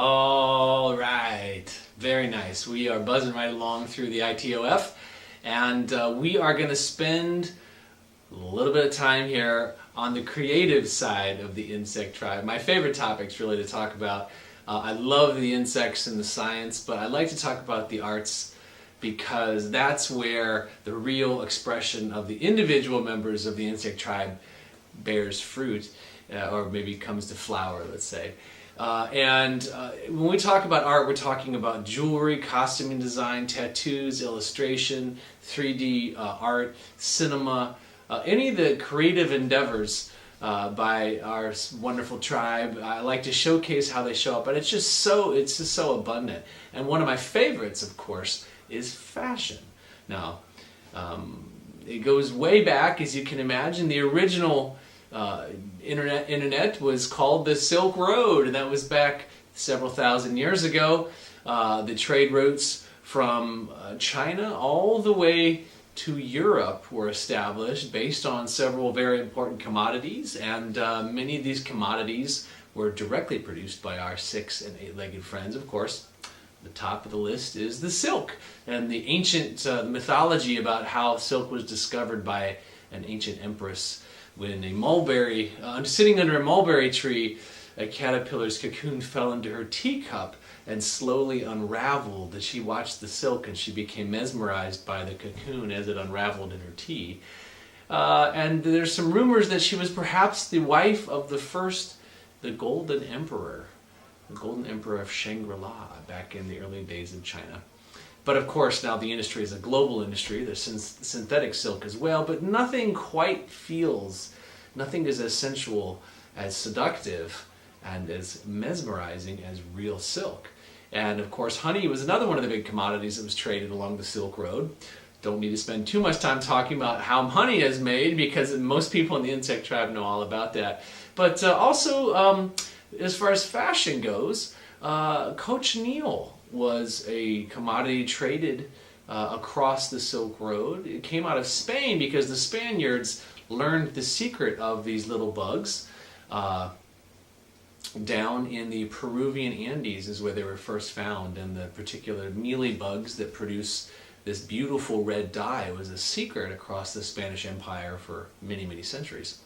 All right, very nice. We are buzzing right along through the ITOF, and we are going to spend a little bit of time here on the creative side of the insect tribe. My favorite topics really to talk about. I love the insects and the science, but I like to talk about the arts because that's where the real expression of the individual members of the insect tribe bears fruit, or maybe comes to flower, let's say. When we talk about art, we're talking about jewelry, costuming design, tattoos, illustration, 3D art, cinema, any of the creative endeavors by our wonderful tribe. I like to showcase how they show up, but it's just so abundant. And one of my favorites, of course, is fashion. Now, it goes way back, as you can imagine. The original internet was called the Silk Road, and that was back several thousand years ago. The trade routes from China all the way to Europe were established based on several very important commodities, and many of these commodities were directly produced by our 6- and 8-legged friends, of course. The top of the list is the silk, and the ancient mythology about how silk was discovered by an ancient empress. When a mulberry, sitting under a mulberry tree, a caterpillar's cocoon fell into her teacup and slowly unraveled. As she watched the silk, and she became mesmerized by the cocoon as it unraveled in her tea. And there's some rumors that she was perhaps the wife of the Golden Emperor. The Golden Emperor of Shangri-La back in the early days of China. But of course, now the industry is a global industry. There's synthetic silk as well, but nothing is as sensual, as seductive, and as mesmerizing as real silk. And of course, honey was another one of the big commodities that was traded along the Silk Road. Don't need to spend too much time talking about how honey is made, because most people in the insect tribe know all about that. But also, as far as fashion goes, cochineal was a commodity traded across the Silk Road. It came out of Spain because the Spaniards learned the secret of these little bugs. Down in the Peruvian Andes is where they were first found, and the particular mealy bugs that produce this beautiful red dye was a secret across the Spanish Empire for many, many centuries.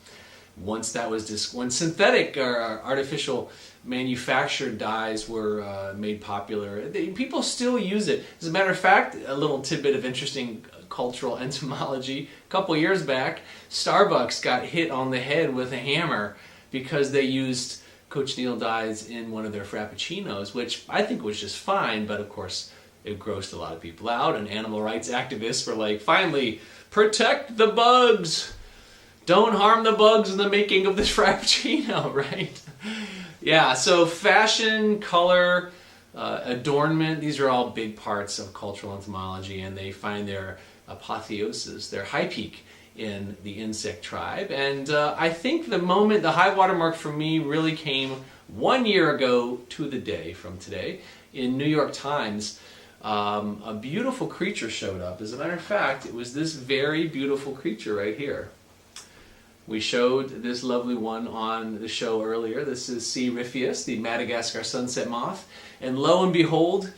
When synthetic or artificial manufactured dyes were made popular, people still use it. As a matter of fact, a little tidbit of interesting cultural entomology. A couple years back, Starbucks got hit on the head with a hammer because they used cochineal dyes in one of their frappuccinos, which I think was just fine, but of course it grossed a lot of people out, and animal rights activists were like, finally, protect the bugs! Don't harm the bugs in the making of this frappuccino, right? Yeah, so fashion, color, adornment, these are all big parts of cultural entomology, and they find their apotheosis, their high peak in the insect tribe. And I think the high watermark for me really came 1 year ago to the day from today. In New York Times, a beautiful creature showed up. As a matter of fact, it was this very beautiful creature right here. We showed this lovely one on the show earlier. This is C. ripheus, the Madagascar sunset moth. And lo and behold,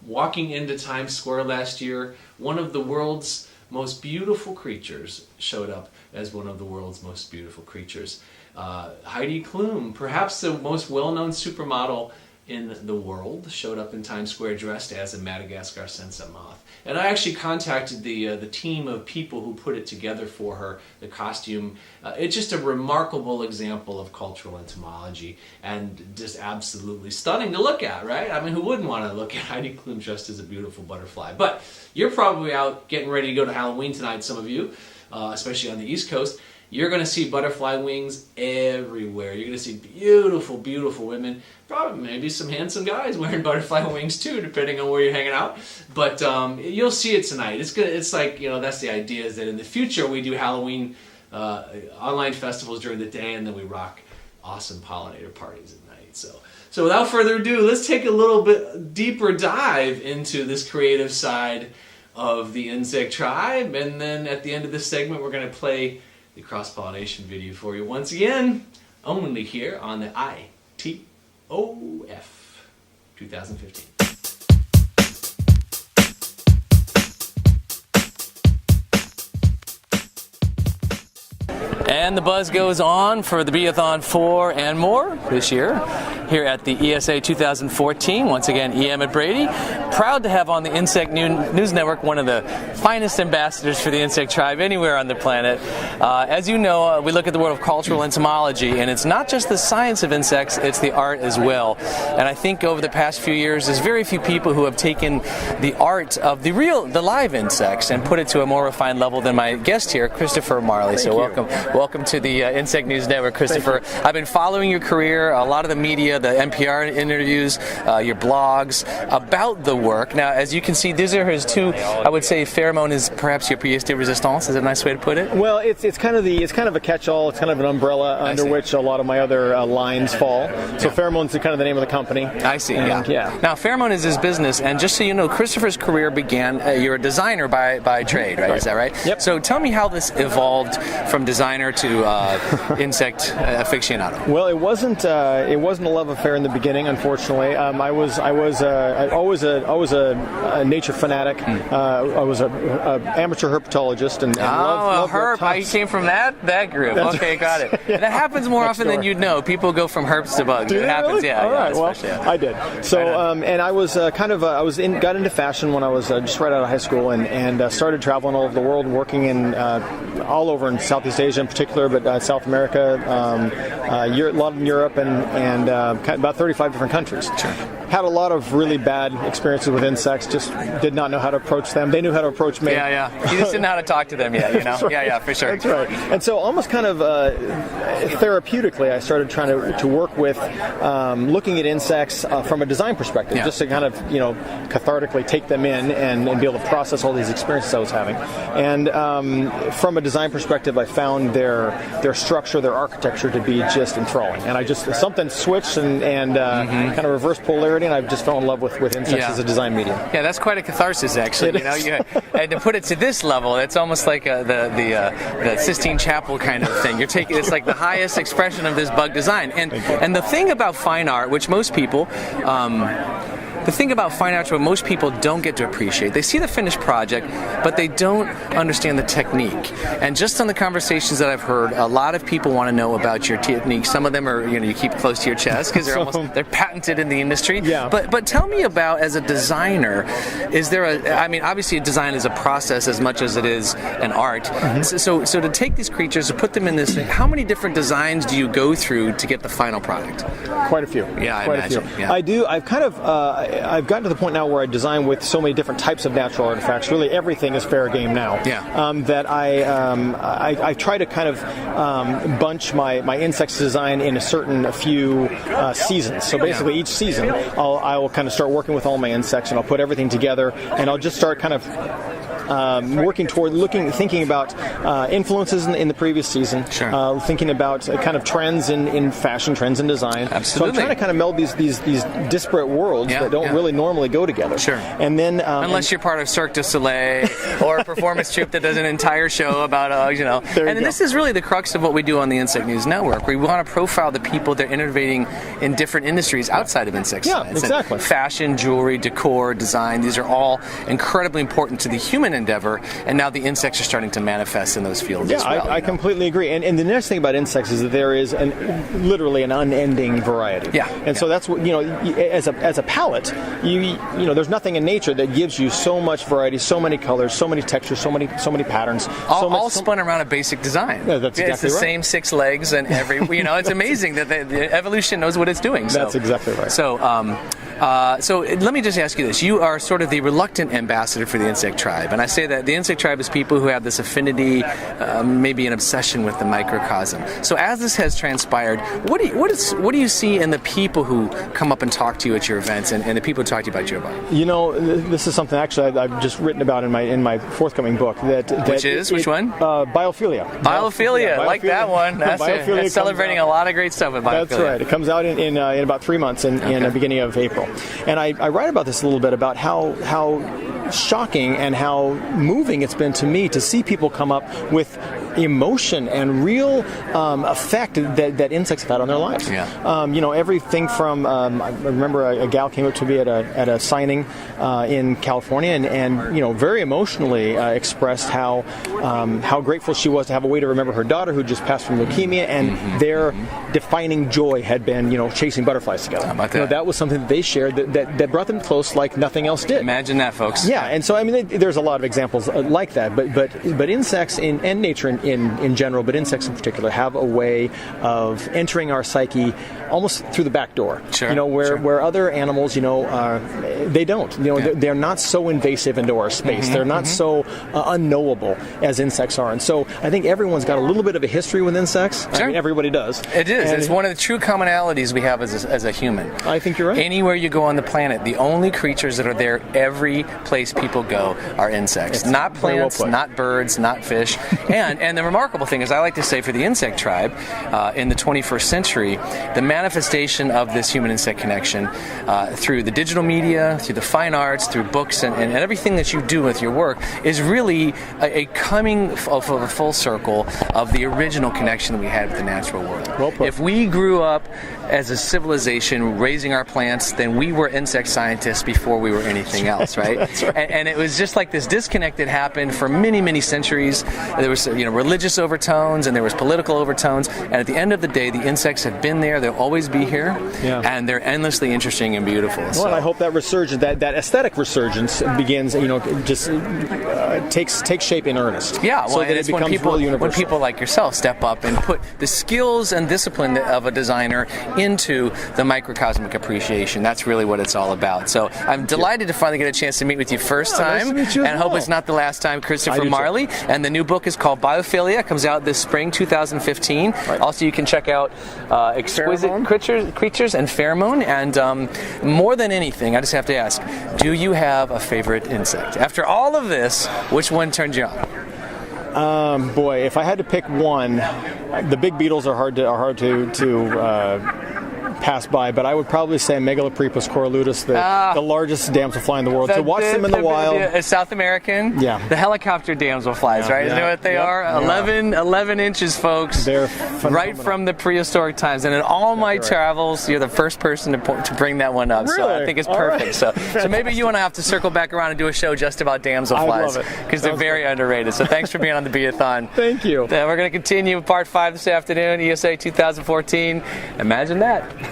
walking into Times Square last year, one of the world's most beautiful creatures showed up as one of the world's most beautiful creatures. Heidi Klum, perhaps the most well-known supermodel in the world, showed up in Times Square dressed as a Madagascar sunset moth. And I actually contacted the team of people who put it together for her, the costume. It's just a remarkable example of cultural entomology, and just absolutely stunning to look at, right? I mean, who wouldn't want to look at Heidi Klum dressed as a beautiful butterfly? But you're probably out getting ready to go to Halloween tonight, some of you, especially on the East Coast. You're going to see butterfly wings everywhere. You're going to see beautiful, beautiful women. Probably maybe some handsome guys wearing butterfly wings too, depending on where you're hanging out. But you'll see it tonight. It's like, that's the idea, is that in the future we do Halloween online festivals during the day, and then we rock awesome pollinator parties at night. So without further ado, let's take a little bit deeper dive into this creative side of the insect tribe. And then at the end of this segment, we're going to play the cross-pollination video for you once again, only here on the ITOF. ITOF 2015. And the buzz goes on for the Beathon 4 and more this year here at the ESA 2014. Once again, Emmett Brady. Proud to have on the Insect News Network one of the finest ambassadors for the insect tribe anywhere on the planet. As you know, we look at the world of cultural entomology, and it's not just the science of insects, it's the art as well. And I think over the past few years, there's very few people who have taken the art of the live insects and put it to a more refined level than my guest here, Christopher Marley. So welcome to the Insect News Network, Christopher. I've been following your career, a lot of the media, the NPR interviews, your blogs about the work. Now, as you can see, these are his two, I would say pheromone is perhaps your pièce de résistance. Is that a nice way to put it? Well, it's kind of a catch-all. It's kind of an umbrella under which a lot of my other lines fall. So pheromone's kind of the name of the company. I see, yeah. Now, pheromone is his business, and just so you know, Christopher's career began, you're a designer by trade, right? Is that right? Yep. So tell me how this evolved from designer to insect aficionado. Well, it wasn't a love affair in the beginning, unfortunately. I was always a nature fanatic. I was an amateur herpetologist and loved herp. You came from that group. That's okay, right. got it. Yeah. That happens more often than you'd know. People go from herps to bugs. It happens, really? yeah. All right. Well, I did. So, right and I was got into fashion when I was just right out of high school, and started traveling all over the world, working in all over in Southeast Asia in particular, but South America, a lot in Europe, and about 35 different countries. Sure. Had a lot of really bad experiences with insects. Just did not know how to approach them. They knew how to approach me. Yeah. You just didn't know how to talk to them yet, you know? Right. Yeah, for sure. That's right. And so almost kind of therapeutically, I started trying to work with looking at insects from a design perspective, just to kind of, cathartically take them in and be able to process all these experiences I was having. And from a design perspective, I found their structure, their architecture to be just enthralling. And something switched and kind of reversed polarity, and I just fell in love with insects as a design medium. Yeah, that's quite a catharsis, actually. And to put it to this level, it's almost like the Sistine Chapel kind of thing. It's like the highest expression of this bug design. And the thing about fine art, which most people what most people don't get to appreciate, they see the finished project, but they don't understand the technique. And just on the conversations that I've heard, a lot of people want to know about your technique. Some of them are, you keep close to your chest because they're patented in the industry. Yeah. But tell me about, as a designer, is there obviously a design is a process as much as it is an art. Mm-hmm. So to take these creatures, to put them in this thing, how many different designs do you go through to get the final product? Quite a few. Yeah, I imagine. Yeah. I do. I've gotten to the point now where I design with so many different types of natural artifacts. Really, everything is fair game now. Yeah. That I try to kind of bunch my insects design in a few seasons. So basically, each season I will kind of start working with all my insects, and I'll put everything together, and I'll just start kind of working toward thinking about influences in the previous season, thinking about kind of trends in fashion, trends in design. Absolutely. So I'm trying to kind of meld these disparate worlds that don't really normally go together. Sure. And then unless you're part of Cirque du Soleil or a performance troupe that does an entire show about this is really the crux of what we do on the Insect News Network. We want to profile the people that are innovating in different industries outside of insect science. Exactly. And fashion, jewelry, decor, design, these are all incredibly important to the human endeavor, and now the insects are starting to manifest in those fields as well. I completely agree. And the next thing about insects is that there is literally an unending variety. Yeah. And so that's what, as a palette, there's nothing in nature that gives you so much variety, so many colors, so many textures, so many patterns. All spun around a basic design. Yeah, that's exactly it's the same 6 legs and every, it's amazing that the evolution knows what it's doing. So. That's exactly right. So let me just ask you this. You are sort of the reluctant ambassador for the insect tribe. And I say that the insect tribe is people who have this affinity, maybe an obsession with the microcosm. So as this has transpired, what do you see in the people who come up and talk to you at your events and the people who talk to you about your book? This is something actually I've just written about in my forthcoming book. Which one? Biophilia. Biophilia. Like that one. That's celebrating a lot of great stuff with biophilia. That's right. It comes out in about 3 months in the beginning of April. And I write about this a little bit about how shocking and how moving it's been to me to see people come up with emotion and real effect that insects have had on their lives. Yeah. Everything from I remember a gal came up to me at a signing in California and very emotionally expressed how grateful she was to have a way to remember her daughter who just passed from leukemia, and their defining joy had been chasing butterflies together. How about that? That was something that they shared that brought them close like nothing else did. Imagine that, folks. Yeah, and so there's a lot of examples like that, but insects and nature in general, but insects in particular, have a way of entering our psyche almost through the back door. Sure. Where other animals, they don't. They're not so invasive into our space. They're not so unknowable as insects are, and so I think everyone's got a little bit of a history with insects. Sure. I mean, everybody does. It is. And it's one of the true commonalities we have as a human. I think you're right. Anywhere you go on the planet, the only creatures that are there every place people go are insects. It's not plants, well not birds, not fish. and the remarkable thing is, I like to say for the insect tribe, in the 21st century, the manifestation of this human-insect connection through the digital media, through the fine arts, through books, and everything that you do with your work is really a coming of a full circle of the original connection we had with the natural world. Well put. If we grew up as a civilization raising our plants, then we were insect scientists before we were anything else, right? That's right. And it was just like this disconnect that happened for many, many centuries. There was religious overtones and there was political overtones, and at the end of the day, the insects have been there. They'll always be here, and they're endlessly interesting and beautiful. Well, I hope that resurgence, that aesthetic resurgence, begins. Just takes shape in earnest. Yeah, well, so that and it it's becomes really universal. when people like yourself step up and put the skills and discipline of a designer into the microcosmic appreciation. That's really what it's all about. So I'm delighted to finally get a chance to meet with you first time, nice to meet you as and hope well. it's not the last time, Christopher I do Marley. And the new book is called Biophilia. It comes out this spring 2015. Right. Also, you can check out Exquisite Pheromone. Creatures and Pheromone. And more than anything, I just have to ask, do you have a favorite insect? After all of this, which one turned you on? Boy, if I had to pick one, the big beetles are hard to pass by, but I would probably say Megaloprepus coraludus, the largest damselfly in the world. To watch them in the wild. South American? Yeah. The helicopter damselflies, right? Isn't that what they are? 11 inches, folks. They're right phenomenal. from the prehistoric times. And in all my travels, you're the first person to bring that one up. Really? So I think it's All perfect. right. So maybe you and I have to circle back around and do a show just about damselflies. I love it. Because they're very underrated. So thanks for being on the Beathon. Thank you. We're going to continue with part 5 this afternoon, ESA 2014. Imagine that.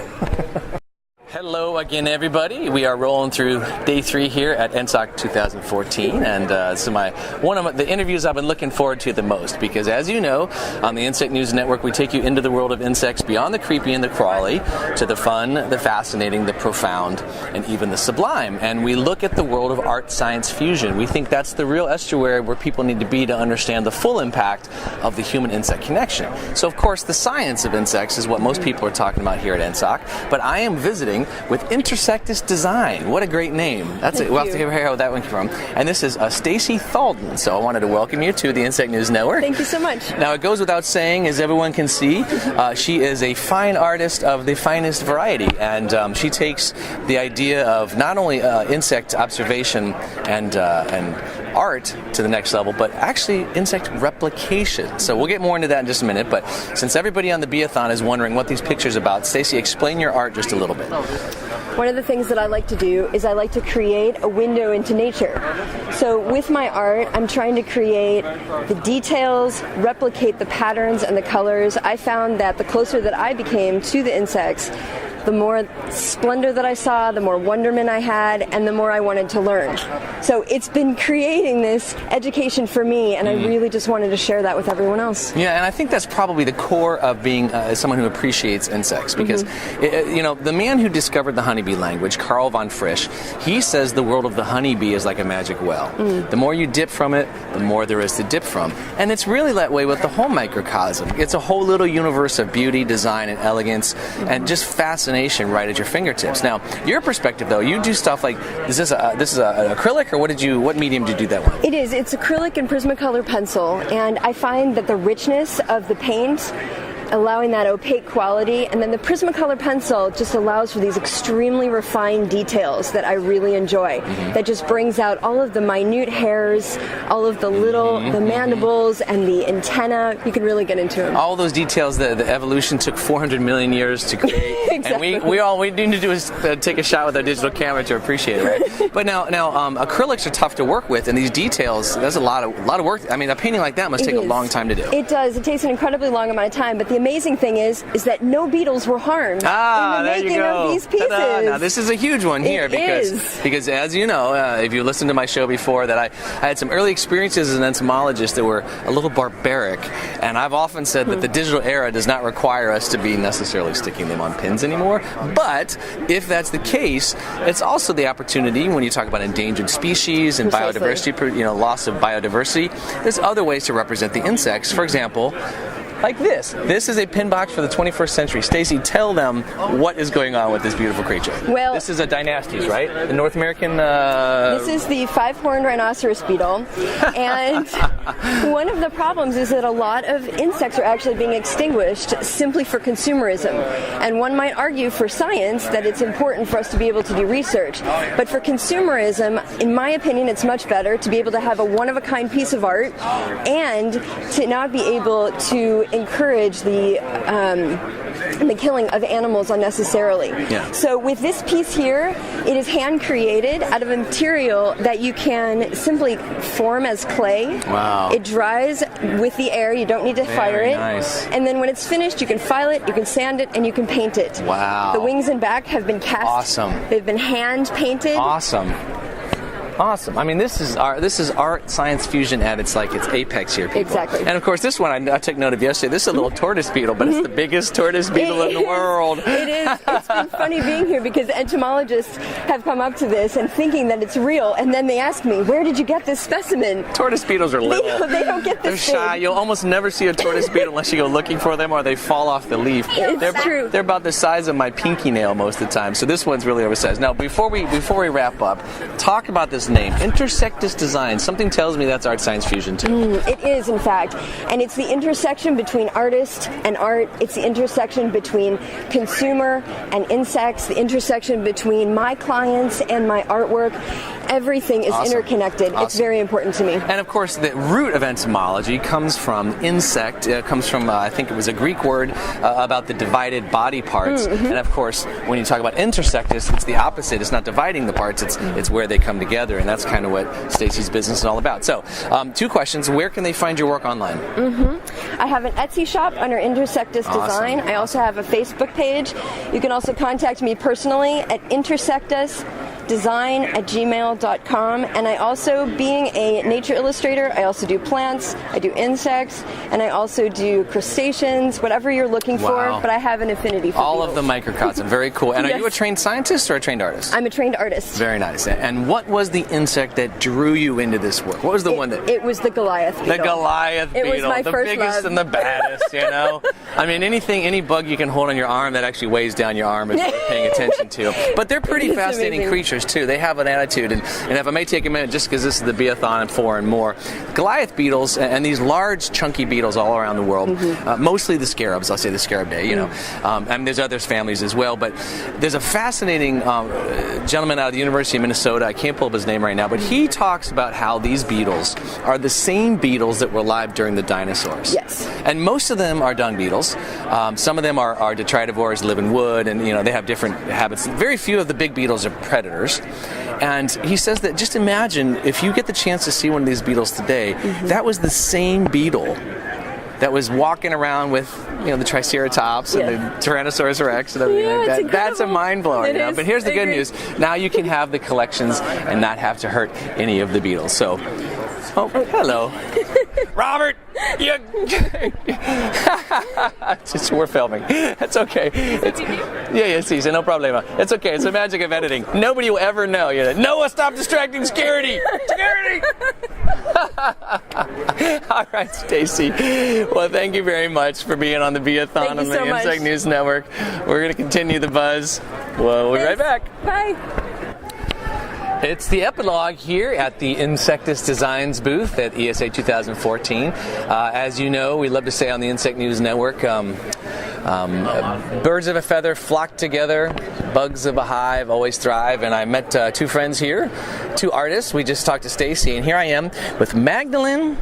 Hello again, everybody. We are rolling through day 3 here at ENTSOC 2014, and this is one of the interviews I've been looking forward to the most, because as you know, on the Insect News Network, we take you into the world of insects beyond the creepy and the crawly to the fun, the fascinating, the profound, and even the sublime. And we look at the world of art-science fusion. We think that's the real estuary where people need to be to understand the full impact of the human-insect connection. So, of course, the science of insects is what most people are talking about here at ENTSOC, but I am visiting with Intersectus Design. What a great name. We'll have to hear how that one came from. And this is Stacey Thalden. So I wanted to welcome you to the Insect News Network. Thank you so much. Now, it goes without saying, as everyone can see, she is a fine artist of the finest variety. And she takes the idea of not only insect observation and art to the next level, but actually insect replication. So we'll get more into that in just a minute. But since everybody on the Beathon is wondering what these pictures are about, Stacey, explain your art just a little bit. One of the things that I like to do is I like to create a window into nature. So with my art, I'm trying to create the details, replicate the patterns and the colors. I found that the closer that I became to the insects, the more splendor that I saw, the more wonderment I had, and the more I wanted to learn. So it's been creating this education for me, and I really just wanted to share that with everyone else. Yeah, and I think that's probably the core of being someone who appreciates insects, because the man who discovered the honeybee language, Carl von Frisch, he says the world of the honeybee is like a magic well. The more you dip from it, the more there is to dip from. And it's really that way with the whole microcosm. It's a whole little universe of beauty, design, and elegance, and just fascination right at your fingertips. Now, your perspective, though, you do stuff like, this is an acrylic, or what medium do you do that with? It is. It's acrylic and Prismacolor pencil, and I find that the richness of the paint allowing that opaque quality, and then the Prismacolor pencil just allows for these extremely refined details that I really enjoy. That just brings out all of the minute hairs, all of the little, the mandibles and the antenna. You can really get into them. All those details that the evolution took 400 million years to create. Exactly. And we all we need to do is take a shot with our digital camera to appreciate it, right? But now acrylics are tough to work with, and these details, there's a lot of work. I mean, a painting like that must take a long time to do. It does. It takes an incredibly long amount of time, but the amazing thing is that no beetles were harmed in the making of these pieces. Now, this is a huge one here because as you know, if you listened to my show before, that I had some early experiences as an entomologist that were a little barbaric, and I've often said that the digital era does not require us to be necessarily sticking them on pins anymore. But if that's the case, it's also the opportunity when you talk about endangered species and biodiversity, loss of biodiversity. There's other ways to represent the insects. For example, like this. This is a pin box for the 21st century. Stacey, tell them what is going on with this beautiful creature. Well, this is a Dynastes, right? The North American... This is the five-horned rhinoceros beetle. And one of the problems is that a lot of insects are actually being extinguished simply for consumerism. And one might argue for science that it's important for us to be able to do research. But for consumerism, in my opinion, it's much better to be able to have a one-of-a-kind piece of art and to not be able to encourage the killing of animals unnecessarily. Yeah. So with this piece here, it is hand created out of a material that you can simply form as clay. Wow. It dries with the air. You don't need to fire it. Nice. And then when it's finished, you can file it, you can sand it, and you can paint it. Wow. The wings and back have been cast. Awesome. They've been hand painted. Awesome. I mean, this is art science fusion at its apex here, people. Exactly. And of course, this one I took note of yesterday. This is a little tortoise beetle, but it's the biggest tortoise beetle in the world. It is. It's been funny being here because entomologists have come up to this and thinking that it's real, and then they ask me, "Where did you get this specimen?" Tortoise beetles are little. They don't get this. They're shy. big. You'll almost never see a tortoise beetle unless you go looking for them, or they fall off the leaf. It's true. They're about the size of my pinky nail most of the time. So this one's really oversized. Now, before we wrap up, talk about this name, Intersectus Design. Something tells me that's art science fusion too. It is, in fact, and it's the intersection between artist and art. It's the intersection between consumer and insects. The intersection between my clients and my artwork. Everything is interconnected. Awesome. It's very important to me. And of course, the root of entomology comes from insect. Comes from I think it was a Greek word about the divided body parts. And of course, when you talk about intersectus, it's the opposite. It's not dividing the parts. It's where they come together, and that's kind of what Stacey's business is all about. So, two questions: where can they find your work online? I have an Etsy shop under Intersectus Design. I also have a Facebook page. You can also contact me personally at intersectusdesign@gmail.com. And I also, being a nature illustrator, I also do plants, I do insects, and I also do crustaceans, whatever you're looking for, but I have an affinity for all beetles. of the microcosm. Very cool. And Yes. Are you a trained scientist or a trained artist? I'm a trained artist. Very nice. And what was the insect that drew you into this work? What was the one that... It was the Goliath beetle. The Goliath beetle. It was my the first biggest love. and the baddest, you know? I mean, any bug you can hold on your arm that actually weighs down your arm is worth paying attention to. But they're pretty It's fascinating amazing. creatures, too. They have an attitude. And if I may take a minute, just because this is the Beathon for and more, Goliath beetles and these large, chunky beetles all around the world, mostly the scarabs, I'll say the scarabaei, you know. I mean, there's other families as well, but there's a fascinating gentleman out of the University of Minnesota, I can't pull up his name right now, but he talks about how these beetles are the same beetles that were alive during the dinosaurs. Yes. And most of them are dung beetles. Some of them are detritivores, live in wood, and they have different habits. Very few of the big beetles are predators. And he says that just imagine if you get the chance to see one of these beetles today, that was the same beetle that was walking around with the Triceratops and the Tyrannosaurus Rex and everything like that. That's a mind blower. But here's the good news: now you can have the collections and not have to hurt any of the beetles. So, hello, Robert. Just we're filming. That's okay. Yes, no problema. It's okay. It's the magic of editing. Nobody will ever know. Noah, stop distracting Scaredy. Scaredy. All right, Stacey. Well, thank you very much for being on the Beathon on the Insect News Network. We're going to continue the buzz. We'll be right back. Bye. It's the epilogue here at the Insectus Designs booth at ESA 2014. As you know, we love to say on the Insect News Network, Birds of a feather flock together, bugs of a hive always thrive. And I met two friends here, two artists. We just talked to Stacey, and here I am with Magdeline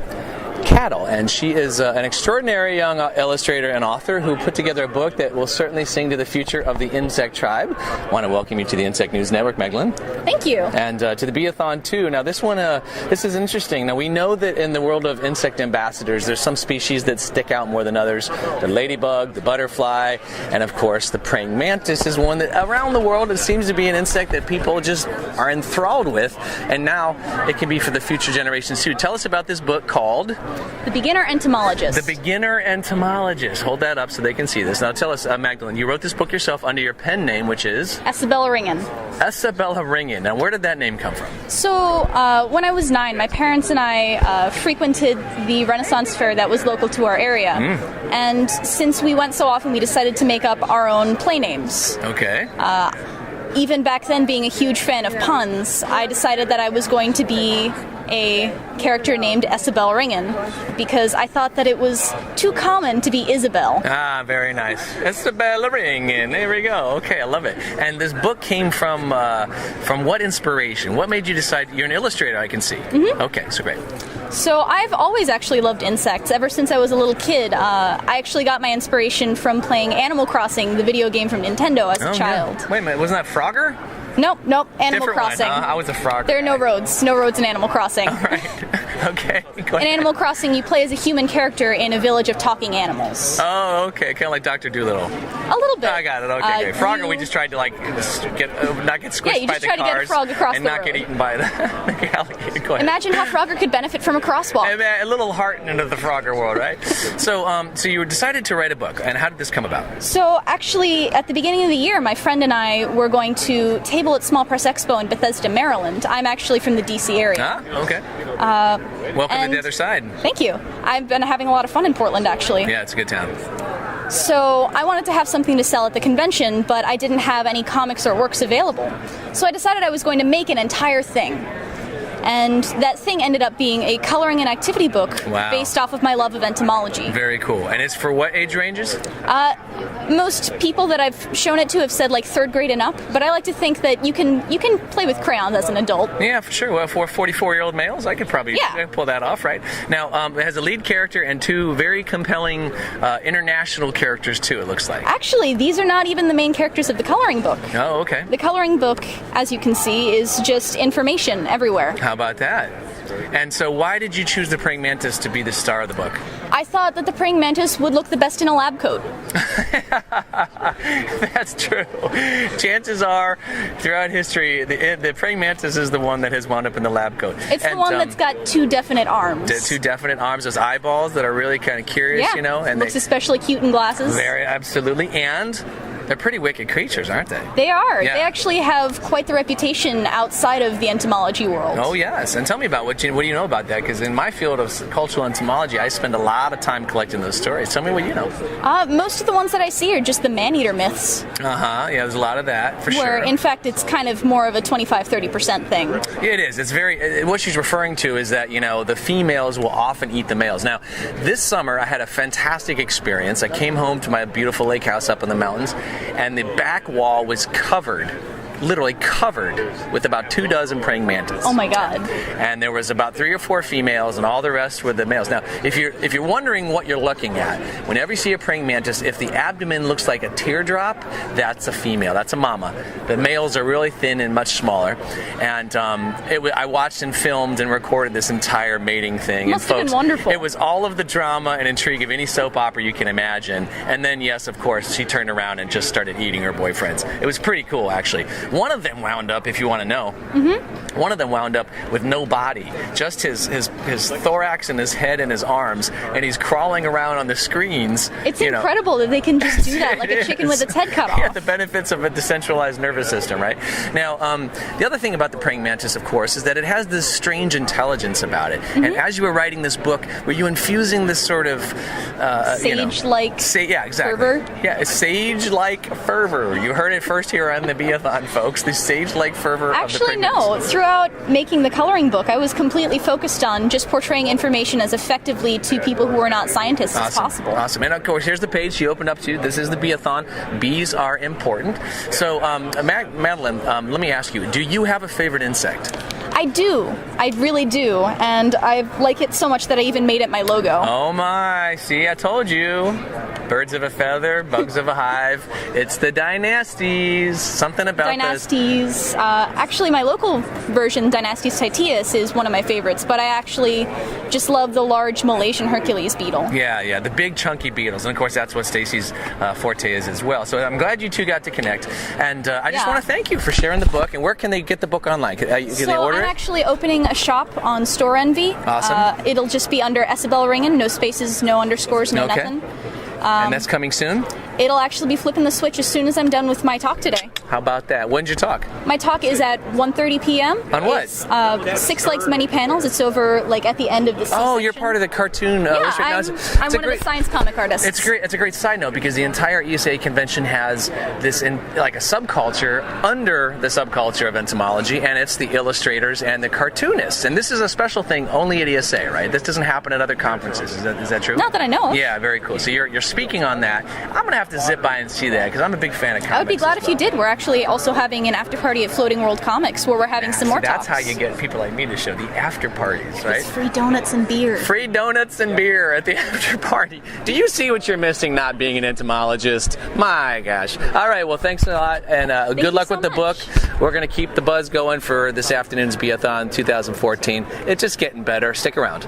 Cattle, and she is an extraordinary young illustrator and author who put together a book that will certainly sing to the future of the insect tribe. I want to welcome you to the Insect News Network, Magdeline. Thank you. And to the Beathon too. Now this one, this is interesting. Now we know that in the world of insect ambassadors, there's some species that stick out more than others. The ladybug, the butterfly, and of course the praying mantis is one that around the world it seems to be an insect that people just are enthralled with, and now it can be for the future generations too. Tell us about this book called The Beginner Entomologist. The Beginner Entomologist. Hold that up so they can see this. Now tell us, Magdeline, you wrote this book yourself under your pen name, which is? Isabella Ringen. Isabella Ringen. Now where did that name come from? So when I was 9, my parents and I frequented the Renaissance Fair that was local to our area. And since we went so often, we decided to make up our own play names. Okay. Even back then, being a huge fan of puns, I decided that I was going to be a character named Isabella Ringen because I thought that it was too common to be Isabel. Ah, very nice. Isabella Ringen. There we go. Okay, I love it. And this book came from what inspiration? What made you decide? You're an illustrator, I can see. Okay, so great. So I've always actually loved insects. Ever since I was a little kid, I actually got my inspiration from playing Animal Crossing, the video game from Nintendo, as a child. Yeah. Wait a minute, wasn't that Frogger? Nope, Animal Different Crossing. One, huh? I was a Frogger. There are no roads in Animal Crossing. All right. Okay. In Animal Crossing, you play as a human character in a village of talking animals. Oh, okay. Kind of like Dr. Dolittle. A little bit. I got it. Okay, great. Frogger, we just tried to not get squished by the cars. Yeah, you just tried to get a frog across and the not road. get eaten by the alligator. Go ahead. Imagine how Frogger could benefit from a crosswalk. A little heart into the Frogger world, right? So you decided to write a book, and how did this come about? So actually, at the beginning of the year, my friend and I were going to table at Small Press Expo in Bethesda, Maryland. I'm actually from the DC area. Ah, okay. Welcome to the other side. Thank you. I've been having a lot of fun in Portland, actually. Yeah, it's a good town. So I wanted to have something to sell at the convention, but I didn't have any comics or works available. So I decided I was going to make an entire thing. And that thing ended up being a coloring and activity book based off of my love of entomology. Very cool. And it's for what age ranges? Most people that I've shown it to have said like 3rd grade and up, but I like to think that you can play with crayons as an adult. Yeah, for sure. Well, for 44-year-old males, I could probably pull that off, right? Now, it has a lead character and 2 very compelling international characters, too, it looks like. Actually, these are not even the main characters of the coloring book. Oh, okay. The coloring book, as you can see, is just information everywhere. How about that? And so why did you choose the praying mantis to be the star of the book? I thought that the praying mantis would look the best in a lab coat. That's true. Chances are, throughout history, the praying mantis is the one that has wound up in the lab coat. It's the one that's got 2 definite arms. 2 definite arms, those eyeballs that are really kind of curious, you know. And looks especially cute in glasses. Very, absolutely. And they're pretty wicked creatures, aren't they? They are. Yeah. They actually have quite the reputation outside of the entomology world. Oh, yes. And tell me about what do you know about that? Because in my field of cultural entomology, I spend a lot of time collecting those stories. Tell me what you know. Most of the ones that I see are just the man-eater myths. Yeah, there's a lot of that, for sure. Where, in fact, it's kind of more of a 25-30% thing. Yeah, it is. It's very. What she's referring to is that, the females will often eat the males. Now, this summer, I had a fantastic experience. I came home to my beautiful lake house up in the mountains, and the back wall was literally covered with about 2 dozen praying mantis. Oh my God. And there was about 3 or 4 females, and all the rest were the males. Now, if you're wondering what you're looking at, whenever you see a praying mantis, if the abdomen looks like a teardrop, that's a female, that's a mama. The males are really thin and much smaller. And I watched and filmed and recorded this entire mating thing. Must have been wonderful. It was all of the drama and intrigue of any soap opera you can imagine. And then, yes, of course, she turned around and just started eating her boyfriends. It was pretty cool, actually. One of them wound up, if you want to know, one of them wound up with no body, just his thorax and his head and his arms, and he's crawling around on the screens. It's incredible that they can just do that, like a chicken with its head cut off. Yeah, the benefits of a decentralized nervous system, right? Now, the other thing about the praying mantis, of course, is that it has this strange intelligence about it. And as you were writing this book, were you infusing this sort of sage-like exactly. fervor? Yeah, sage-like fervor. You heard it first here on the Beathon folks. The sage-like fervor Actually, of the no. Throughout making the coloring book, I was completely focused on just portraying information as effectively to people who are not scientists as possible. Awesome. And of course, here's the page she opened up to. This is the Bee-a-thon. Bees are important. So, Magdeline, let me ask you, do you have a favorite insect? I do. I really do. And I like it so much that I even made it my logo. Oh my. See, I told you. Birds of a feather, bugs of a hive. It's the Dynasties. Something about Dynasties. Actually, my local version, Dynasties titius, is one of my favorites, but I actually just love the large Malaysian Hercules beetle. Yeah, the big chunky beetles. And of course, that's what Stacey's forte is as well. So I'm glad you two got to connect. And I just want to thank you for sharing the book. And where can they get the book online? Can they order it? I'm actually opening a shop on Store Envy. Awesome. It'll just be under Isabel Ringen, no spaces, no underscores, no nothing. And that's coming soon? It'll actually be flipping the switch as soon as I'm done with my talk today. How about that? When's your talk? My talk is at 1:30 p.m. On what? It's 6 Legs, Many Panels. It's over at the end of the Oh, you're part of the cartoon. I'm one of the science comic artists. It's great. It's a great side note because the entire ESA convention has this a subculture under the subculture of entomology, and it's the illustrators and the cartoonists. And this is a special thing only at ESA, right? This doesn't happen at other conferences. Is that true? Not that I know of. Yeah, very cool. So you're speaking on that. I'm gonna have to zip by and see that because I'm a big fan of comics. I would be glad if you did. We're actually also having an after party at Floating World Comics where we're having some more talks. That's how you get people like me to show the after parties, right? It's free donuts and beer. Free donuts and beer at the after party. Do you see what you're missing not being an entomologist? My gosh. All right, well, thanks a lot, and good luck with the book. We're going to keep the buzz going for this afternoon's Bee-a-thon 2014. It's just getting better. Stick around.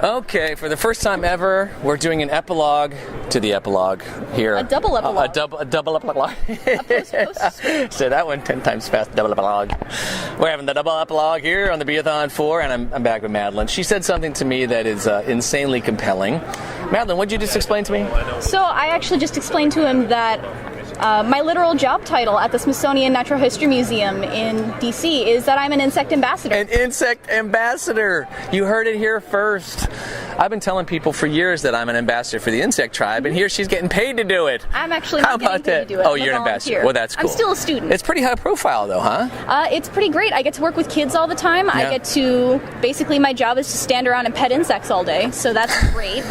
Okay, for the first time ever, we're doing an epilogue to the epilogue here. A double epilogue. A double epilogue. Say that one 10 times fast. Double epilogue. We're having the double epilogue here on the Bee-a-thon 4, and I'm back with Magdeline. She said something to me that is insanely compelling. Magdeline, what did you just explain to me? So I actually just explained to him that my literal job title at the Smithsonian Natural History Museum in D.C. is that I'm an insect ambassador. An insect ambassador! You heard it here first. I've been telling people for years that I'm an ambassador for the insect tribe, and here she's getting paid to do it. I'm actually not getting paid to do it. Oh, you're an ambassador. Well, that's cool. I'm still a student. It's pretty high profile, though, huh? It's pretty great. I get to work with kids all the time. Yeah. I get to, basically, my job is to stand around and pet insects all day, so that's great.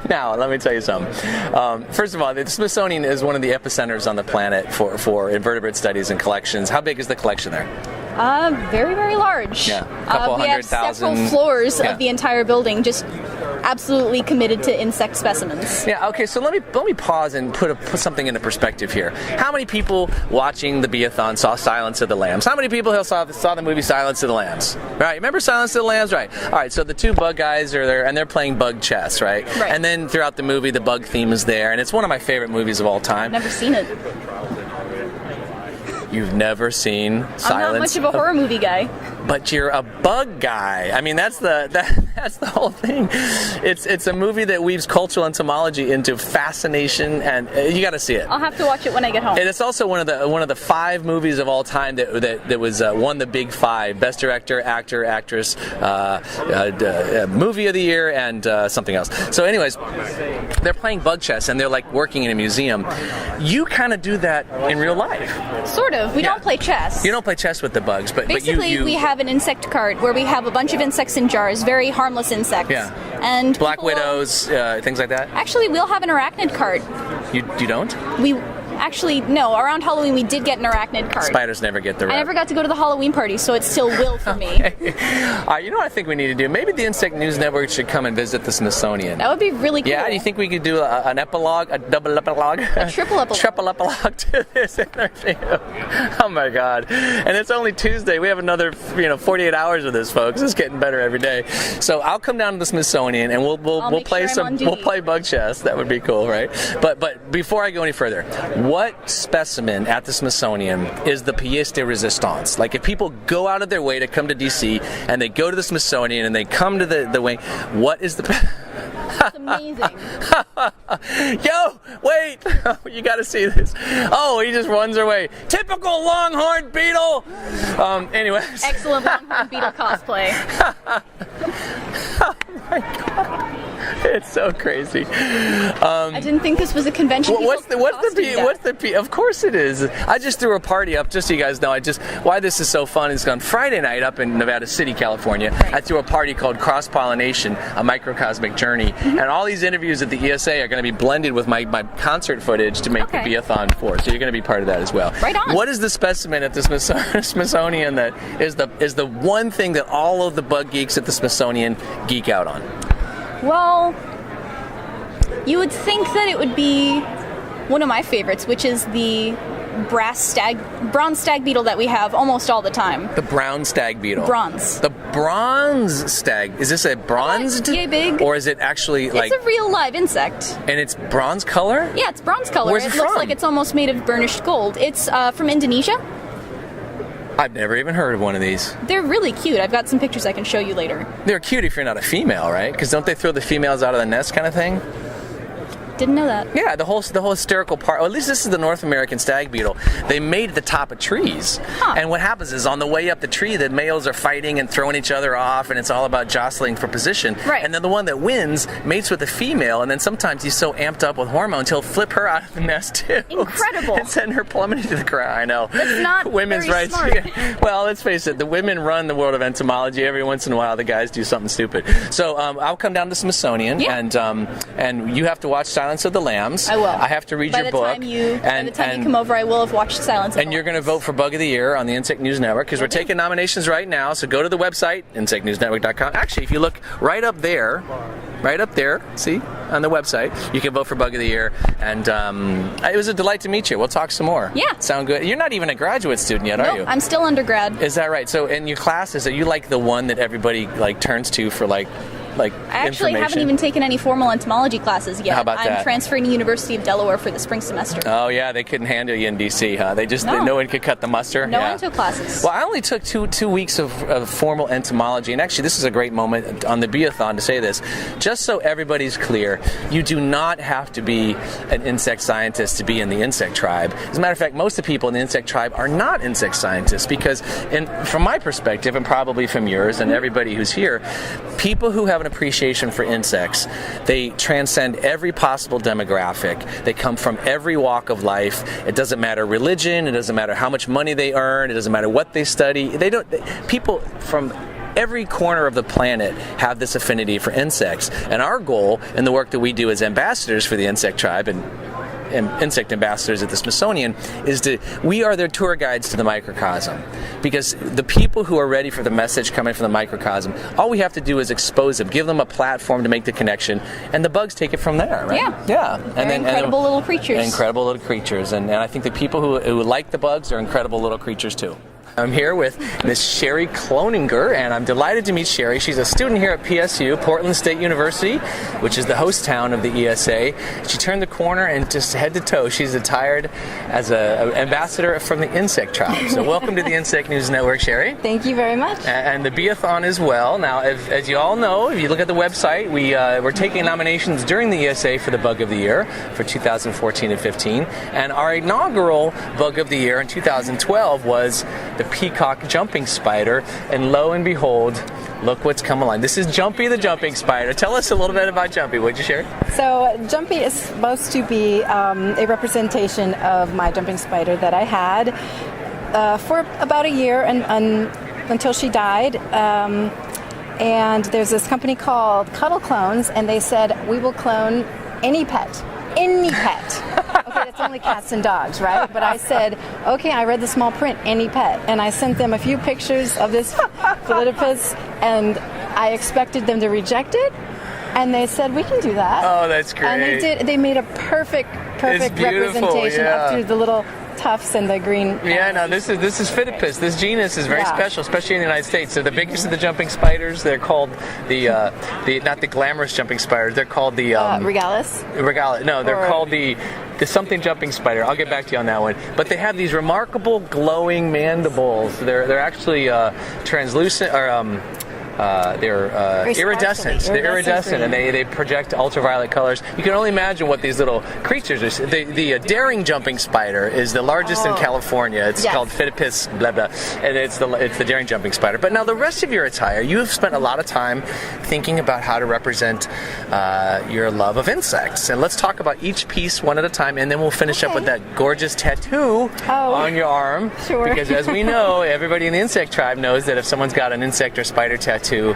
Now, let me tell you something. First of all, the Smithsonian is one of the epicenters on the planet for invertebrate studies and collections. How big is the collection there? Very, very large. Yeah, a couple we have several floors of the entire building just absolutely committed to insect specimens. Yeah, okay, so let me pause and put something into perspective here. How many people watching the Bee-a-thon saw Silence of the Lambs? How many people saw the movie Silence of the Lambs? Right, remember Silence of the Lambs? Right. All right, so the two bug guys are there, and they're playing bug chess, right? Right. And then throughout the movie, the bug theme is there, and it's one of my favorite movies of all time. Never seen it. You've never seen Silence? I'm not much of a horror movie guy. But you're a bug guy. I mean, that's the whole thing. It's a movie that weaves cultural entomology into fascination, and you got to see it. I'll have to watch it when I get home. And it's also one of the 5 movies of all time that was won the big 5: Best Director, Actor, Actress, Movie of the Year, and something else. So, anyways, they're playing bug chess and they're like working in a museum. You kind of do that in real life. Sort of. We don't play chess. You don't play chess with the bugs, but basically we have an insect cart where we have a bunch of insects in jars, very harmless insects. Yeah. And black widows, things like that. Actually, we'll have an arachnid cart. You don't? Actually, no. Around Halloween, we did get an arachnid cart. Spiders never get the rep. I never got to go to the Halloween party, so it still will for me. You know what I think we need to do? Maybe the Insect News Network should come and visit the Smithsonian. That would be really cool. Yeah, do you think we could do an epilogue, a double epilogue? A triple epilogue. Triple epilogue to this interview. Oh my God. And it's only Tuesday. We have another 48 hours of this, folks. It's getting better every day. So I'll come down to the Smithsonian and we'll play bug chess. That would be cool, right? But before I go any further, what specimen at the Smithsonian is the pièce de résistance? Like, if people go out of their way to come to DC and they go to the Smithsonian and they come to the wing, what is the... It's amazing. Yo, wait! You got to see this. Oh, he just runs away. Typical longhorn beetle! Anyways. Excellent longhorn beetle cosplay. Oh my God. It's so crazy. I didn't think this was a convention. What's the Of course it is. I just threw a party up, just so you guys know. Why this is so fun is on Friday night up in Nevada City, California. Right. I threw a party called Cross Pollination, a microcosmic journey, and all these interviews at the ESA are going to be blended with my concert footage to make the Beathon 4. So you're going to be part of that as well. Right on. What is the specimen at the Smithsonian that is the one thing that all of the bug geeks at the Smithsonian geek out on? Well, you would think that it would be one of my favorites, which is the bronze stag beetle that we have almost all the time. The brown stag beetle. Bronze. The bronze stag. Is this a bronzed? Yay big. Or is it actually like... It's a real live insect. And it's bronze color? Yeah, it's bronze color. Where's it looks from? like it's almost made of burnished gold. It's from Indonesia. I've never even heard of one of these. They're really cute. I've got some pictures I can show you later. They're cute if you're not a female, right? Because don't they throw the females out of the nest kind of thing? Didn't know that. Yeah, the whole hysterical part. Well, at least this is the North American stag beetle. They mate at the top of trees, and what happens is on the way up the tree, the males are fighting and throwing each other off, and it's all about jostling for position. Right. And then the one that wins mates with the female, and then sometimes he's so amped up with hormones he'll flip her out of the nest too. Incredible. And send her plummeting to the ground. I know. That's not women's very rights. smart. Well, let's face it. The women run the world of entomology. Every once in a while, the guys do something stupid. So I'll come down to Smithsonian, and you have to watch Silence of the Lambs. I will. I have to read your book. By the time you come over, I will have watched Silence of the Lambs. And you're going to vote for Bug of the Year on the Insect News Network because we're taking nominations right now. So go to the website, insectnewsnetwork.com. Actually, if you look right up there, see, on the website, you can vote for Bug of the Year. And it was a delight to meet you. We'll talk some more. Yeah. Sound good? You're not even a graduate student yet, are you? I'm still undergrad. Is that right? So in your classes, are you like the one that everybody like turns to for like I actually haven't even taken any formal entomology classes yet. How about that? I'm transferring to University of Delaware for the spring semester. Oh yeah, they couldn't handle you in DC, huh? No one could cut the muster. No one took classes. Well, I only took two weeks of formal entomology, and actually this is a great moment on the Beathon to say this. Just so everybody's clear, you do not have to be an insect scientist to be in the insect tribe. As a matter of fact, most of the people in the insect tribe are not insect scientists because, from my perspective, and probably from yours and everybody who's here, people who have an appreciation for insects, they transcend every possible demographic. They come from every walk of life. It doesn't matter religion. It doesn't matter how much money they earn. It doesn't matter what they study. People from every corner of the planet have this affinity for insects. And our goal in the work that we do as ambassadors for the insect tribe and insect ambassadors at the Smithsonian we are their tour guides to the microcosm, because the people who are ready for the message coming from the microcosm, all we have to do is expose them, give them a platform to make the connection, and the bugs take it from there, right? Yeah. They're incredible little creatures. Incredible little creatures, and I think the people who like the bugs are incredible little creatures too. I'm here with Miss Cheri Cloninger, and I'm delighted to meet Cheri. She's a student here at PSU, Portland State University, which is the host town of the ESA. She turned the corner and just head to toe, she's attired as an ambassador from the insect tribe. So welcome to the Insect News Network, Cheri. Thank you very much. And the Beathon as well. Now, as you all know, if you look at the website, we're taking nominations during the ESA for the Bug of the Year for 2014 and 15. And our inaugural Bug of the Year in 2012 was the peacock jumping spider, and lo and behold, look what's come along. This is Jumpy the jumping spider. Tell us a little bit about Jumpy, would you, Cheri? So Jumpy is supposed to be a representation of my jumping spider that I had for about a year until she died. And there's this company called Cuddle Clones, and they said, we will clone any pet. Any pet. Okay, that's only cats and dogs, right? But I said, okay, I read the small print, any pet. And I sent them a few pictures of this Philippus, and I expected them to reject it. And they said, we can do that. Oh, that's great. And they did. They made a perfect representation up to the little tufts and the green. Yeah, no, this is Phidippus. This genus is very special, especially in the United States. They're the biggest of the jumping spiders. They're called the not the glamorous jumping spiders. They're called the Regalis. No, they're called the something jumping spider. I'll get back to you on that one. But they have these remarkable glowing mandibles. They're actually translucent or iridescent. sparkly. They're iridescent, and they project ultraviolet colors. You can only imagine what these little creatures are. The daring jumping spider is the largest in California. It's called Phidippus blah blah, and it's the daring jumping spider. But now the rest of your attire, you have spent a lot of time thinking about how to represent your love of insects. And let's talk about each piece one at a time, and then we'll finish up with that gorgeous tattoo on your arm. Sure. Because as we know, everybody in the insect tribe knows that if someone's got an insect or spider tattoo,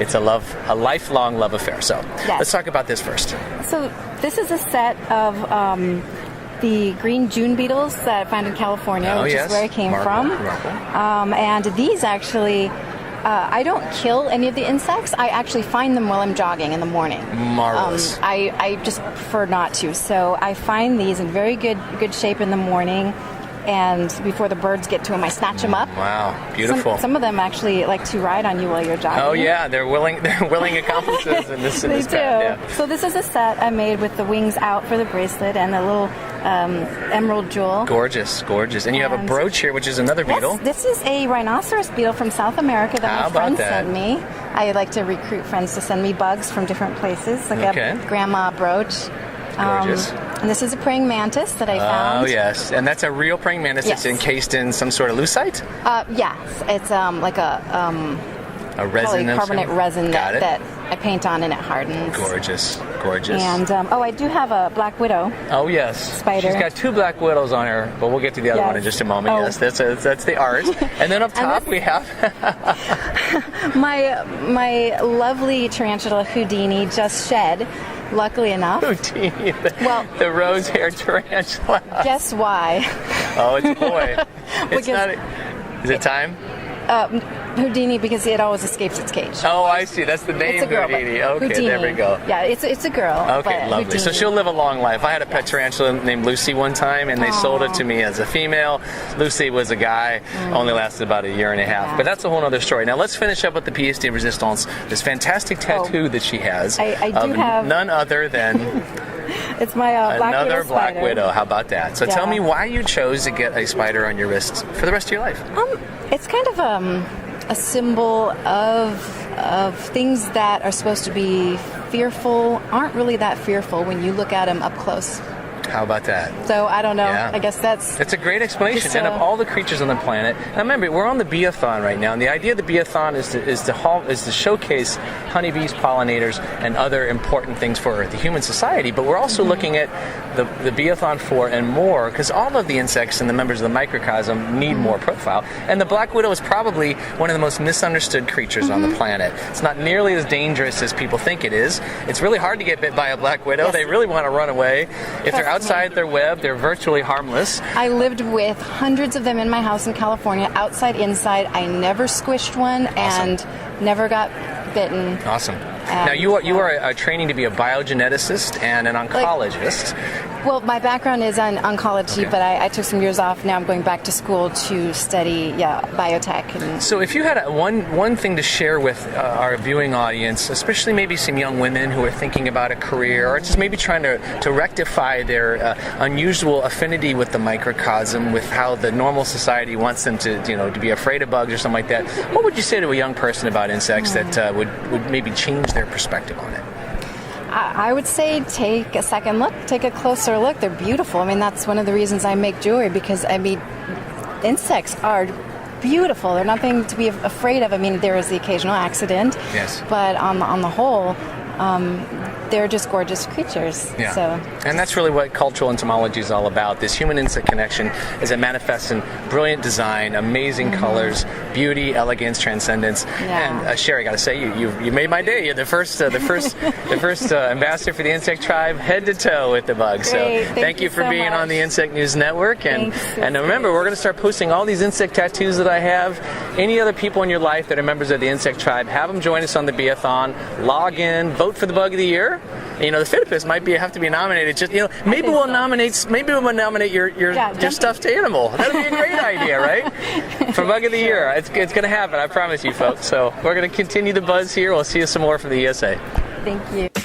it's a lifelong love affair. So let's talk about this first. So this is a set of the green June beetles that I found in California, which is where I came from. And these actually, I don't kill any of the insects. I actually find them while I'm jogging in the morning. Marvelous. I just prefer not to. So I find these in very good shape in the morning. And before the birds get to them, I snatch them up. Wow, beautiful. Some of them actually like to ride on you while you're jogging. Oh yeah, they're willing accomplices in this. They do. Yeah. So this is a set I made with the wings out for the bracelet and the little emerald jewel. Gorgeous. And you have a brooch here, which is another beetle. This is a rhinoceros beetle from South America that my friend sent me. I like to recruit friends to send me bugs from different places, like a grandma brooch. Gorgeous. And this is a praying mantis that I found. Oh, yes. And that's a real praying mantis that's encased in some sort of lucite? Yes. It's like a resin. Polycarbonate resin that I paint on and it hardens. Gorgeous. And, I do have a black widow. Oh, yes. Spider. She's got 2 black widows on her, but we'll get to the other one in just a moment. Yes, that's the art. And then up top we have... my lovely tarantula Houdini just shed. Luckily enough. Houdini, the rose hair tarantula. Guess why? Oh, it's a boy. Is it time? Houdini, because it always escapes its cage. Oh, I see. That's the name, Houdini. Okay, Houdini. There we go. Yeah, it's a girl. Okay, lovely. Houdini. So she'll live a long life. I had a pet tarantula named Lucy one time, and they sold it to me as a female. Lucy was a guy, only lasted about 1.5 years. But that's a whole other story. Now let's finish up with the pièce de résistance, this fantastic tattoo that she has. I do have none other than... It's my another black spider. widow. How about that? So tell me why you chose to get a spider on your wrist for the rest of your life. It's kind of a symbol of things that are supposed to be fearful aren't really that fearful when you look at them up close. How about that? So I don't know. Yeah. I guess that's a great explanation. And of all the creatures on the planet, and remember, we're on the bee-a-thon right now, and the idea of the bee-a-thon is to showcase honeybees, pollinators, and other important things for the human society. But we're also looking at the bee-a-thon for and more, because all of the insects and the members of the microcosm need more profile. And the black widow is probably one of the most misunderstood creatures on the planet. It's not nearly as dangerous as people think it is. It's really hard to get bit by a black widow. They really want to run away. If they're outside their web, they're virtually harmless. I lived with hundreds of them in my house in California, outside, inside. I never squished one and never got bitten. Awesome. Now you are training to be a biogeneticist and an oncologist. Well, my background is in oncology, but I took some years off. Now I'm going back to school to study biotech. And so if you had one thing to share with our viewing audience, especially maybe some young women who are thinking about a career or just maybe trying to rectify their unusual affinity with the microcosm, with how the normal society wants them to be afraid of bugs or something like that, what would you say to a young person about insects that would maybe change their perspective on it? I would say take a second look, take a closer look. They're beautiful. I mean, that's one of the reasons I make jewelry, because, I mean, insects are beautiful. They're nothing to be afraid of. I mean, there is the occasional accident, but on the whole, they're just gorgeous creatures. Yeah. So, and that's really what cultural entomology is all about. This human-insect connection as it manifests in brilliant design, amazing colors, beauty, elegance, transcendence. Yeah. And Cheri, I got to say, you made my day. You're the first ambassador for the insect tribe, head to toe with the bugs. Great. So thank you for being much on the Insect News Network. And Thanks. remember, we're going to start posting all these insect tattoos that I have. Any other people in your life that are members of the insect tribe, have them join us on the Bee-a-thon. Log in, vote for the bug of the year. The Phidippus might have to be nominated. Just maybe we'll nominate your stuffed animal. That'd be a great idea, right? For bug of the year, it's going to happen. I promise you, folks. So we're going to continue the buzz here. We'll see you some more from the ESA. Thank you.